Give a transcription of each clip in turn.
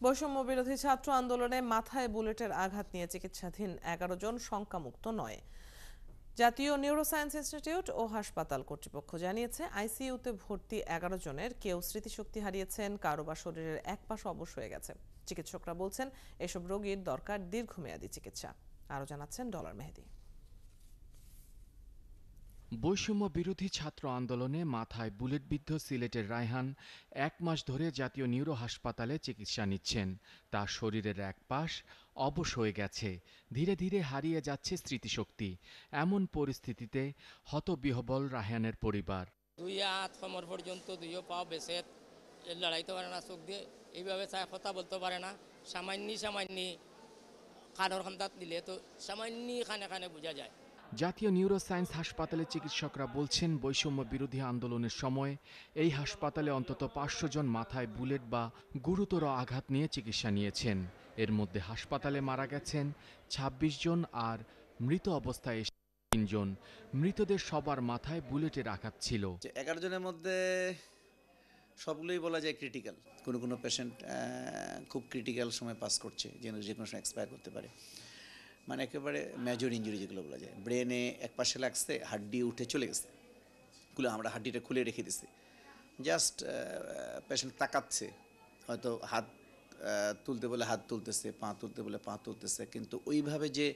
বৈষম্য বিরোধী ছাত্র আন্দোলনে মাথায় বুলেটের আঘাত নিয়ে চিকিৎসাধীন 11 জন শঙ্কামুক্ত নয়। জাতীয় নিউরোসায়েন্স ইনস্টিটিউট ও হাসপাতাল কর্তৃপক্ষ জানিয়েছে, আইসিইউতে ভর্তি 11 জনের কেউ স্মৃতিশক্তি হারিয়েছেন, কারো বা শরীরের এক পাশ অবশ হয়ে গেছে। চিকিৎসকরা বলছেন, এসব রোগীর দরকার দীর্ঘমেয়াদী চিকিৎসা। আরও জানাচ্ছেন ডলার মেহেদী। বৈষম্য বিরোধী ছাত্র আন্দোলনে মাথায় বুলেটবিদ্ধ সিলেটের রায়হান 1 মাস ধরে জাতীয় নিউরো হাসপাতালে চিকিৎসা নিচ্ছেন। তার শরীরের এক পাশ অবশ হয়ে গেছে, ধীরে ধীরে হারিয়ে যাচ্ছে স্মৃতিশক্তি। এমন পরিস্থিতিতে হতবিহ্বল রায়হানের পরিবার। দুই হাত কোমর পর্যন্ত, দুই পাও বেঁচে লড়াইতে পারে না, চোখ দিয়ে এইভাবে চায়, কথা বলতে পারে না। সামান্য কানের খান্দাত দিলে তো সামান্য খানে খানে বোঝা যায়। জাতীয় নিউরোসায়েন্স হাসপাতালে চিকিৎসকরা বলছেন, বৈষম্য বিরোধী আন্দোলনের সময় এই হাসপাতালে অন্তত 500 জন মাথায় বুলেট বা গুরুতর আঘাত নিয়ে চিকিৎসা নিয়েছেন। এর মধ্যে হাসপাতালে মারা গেছেন 26 জন, আর মৃত অবস্থায় 3 জন। মৃতদের সবার মাথায় বুলেটের আঘাত ছিল। 11 জনের মধ্যে সবগুলোই বলা যায় ক্রিটিক্যাল। কোনো পেশেন্ট খুব ক্রিটিক্যাল সময় পাস করছে, যে কোনো সময় এক্সপায়ার করতে পারে। মানে একেবারে মেজর ইঞ্জুরি যেগুলো বলা যায়, ব্রেনে এক পাশে লাগছে, হাড্ডি উঠে চলে গেছে, আমরা হাড্ডিটা খুলে রেখে দিছি। জাস্ট পেশেন্ট তাকাচ্ছে, হয়তো হাত তুলতে বলে হাত তুলতেছে, পা তুলতে বলে পা তুলতেছে, কিন্তু ওইভাবে যে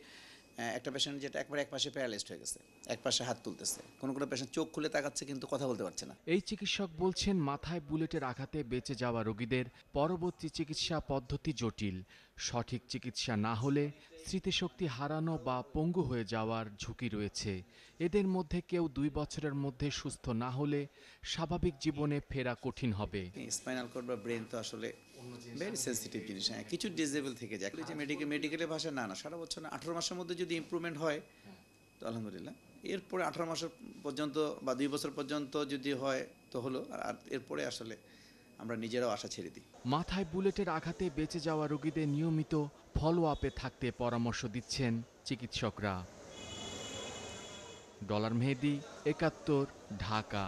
একটা পেশেন্ট যেটা একবারে এক পাশে প্যারালাইজড হয়ে গেছে, এক পাশে হাত তুলতেছে, কোনো পেশেন্ট চোখ খুলে তাকাচ্ছে কিন্তু কথা বলতে পারছে না। এই চিকিৎসক বলছেন, মাথায় বুলেটের আঘাতে বেঁচে যাওয়া রোগীদের পরবর্তী চিকিৎসা পদ্ধতি জটিল। সঠিক চিকিৎসা না হলে স্মৃতিশক্তি হারানো বা পঙ্গু হয়ে যাওয়ার ঝুঁকি রয়েছে। এদের মধ্যে কেউ 2 বছরের মধ্যে সুস্থ না হলে স্বাভাবিক জীবনে ফেরা কঠিন হবে। স্পাইনাল কর্ড বা ব্রেন তো আসলে ভেরি সেন্সিটিভ জিনিস। হ্যাঁ, কিছু ডিসেবল থেকে যায়, যে মেডিকেলের ভাষা না সারা বছর না, 18 মাসের মধ্যে যদি ইমপ্রুভমেন্ট হয় তো আলহামদুলিল্লাহ। এরপরে 18 মাস পর্যন্ত বা 2 বছর পর্যন্ত যদি হয় তো হলো, আর এরপরে আসলে আমরা নিজেরাও আশা ছেড়ে দিই। মাথায় বুলেটের আঘাতে বেঁচে যাওয়া রোগীদের নিয়মিত ফলো আপে থাকতে পরামর্শ দিচ্ছেন চিকিৎসকরা। ডলার মেহেদী, 71, ঢাকা।